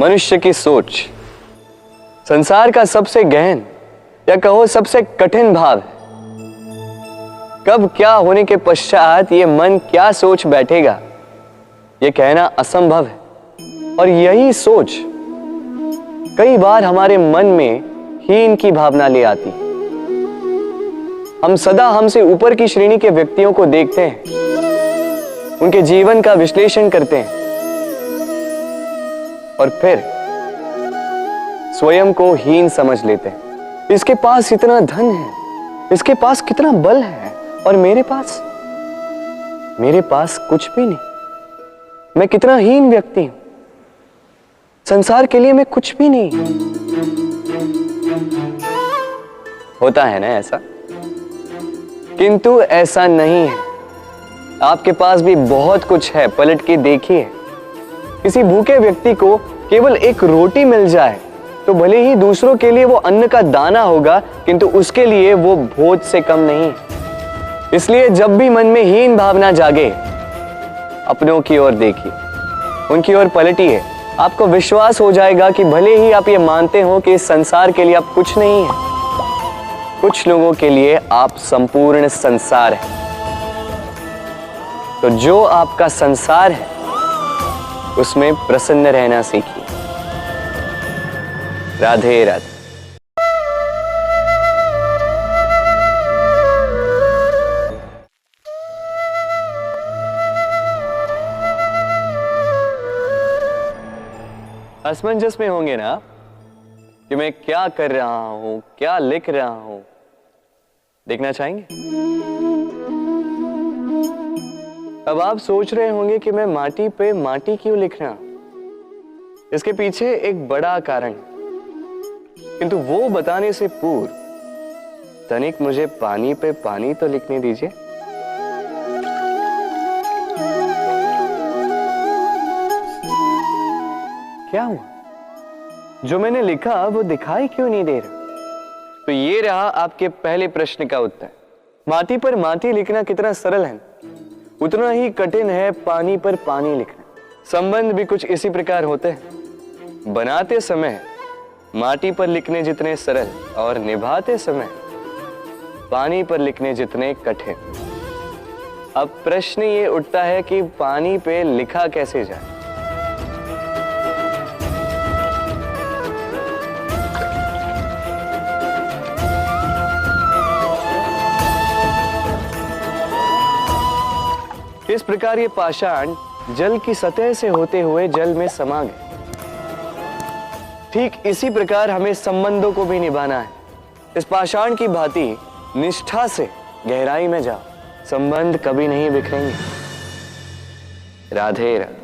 मनुष्य की सोच संसार का सबसे गहन या कहो सबसे कठिन भाव है। कब क्या होने के पश्चात ये मन क्या सोच बैठेगा, ये कहना असंभव है। और यही सोच कई बार हमारे मन में हीन की भावना ले आती। हम सदा हमसे ऊपर की श्रेणी के व्यक्तियों को देखते हैं, उनके जीवन का विश्लेषण करते हैं और फिर स्वयं को हीन समझ लेते हैं। इसके पास इतना धन है, इसके पास कितना बल है, और मेरे पास कुछ भी नहीं। मैं कितना हीन व्यक्ति हूं, संसार के लिए मैं कुछ भी नहीं। होता है ना ऐसा? किंतु ऐसा नहीं है। आपके पास भी बहुत कुछ है, पलट के देखिए। किसी भूखे व्यक्ति को केवल एक रोटी मिल जाए तो भले ही दूसरों के लिए वो अन्न का दाना होगा, किंतु उसके लिए वो भोज से कम नहीं। इसलिए जब भी मन में हीन भावना जागे, अपनों की ओर देखिए, उनकी ओर पलटिए। आपको विश्वास हो जाएगा कि भले ही आप ये मानते हो कि इस संसार के लिए आप कुछ नहीं है, कुछ लोगों के लिए आप संपूर्ण संसार है। तो जो आपका संसार है उसमें प्रसन्न रहना सीखिए। राधे राधे। असमंजस में होंगे ना कि मैं क्या कर रहा हूं, क्या लिख रहा हूं, देखना चाहेंगे? अब आप सोच रहे होंगे कि मैं माटी पे माटी क्यों लिख रहा हूं। इसके पीछे एक बड़ा कारण है, किंतु वो बताने से पूर्व तनिक मुझे पानी पे पानी तो लिखने दीजिए। क्या हुआ? जो मैंने लिखा वो दिखाई क्यों नहीं दे रहा? तो ये रहा आपके पहले प्रश्न का उत्तर। माटी पर माटी लिखना कितना सरल है, उतना ही कठिन है पानी पर पानी लिखना। संबंध भी कुछ इसी प्रकार होते हैं। बनाते समय माटी पर लिखने जितने सरल और निभाते समय पानी पर लिखने जितने कठिन। अब प्रश्न ये उठता है कि पानी पे लिखा कैसे जाए। इस प्रकार ये पाषाण जल की सतह से होते हुए जल में समा गए। ठीक इसी प्रकार हमें संबंधों को भी निभाना है। इस पाषाण की भांति निष्ठा से गहराई में जाओ, संबंध कभी नहीं बिखरेंगे। राधे राधे।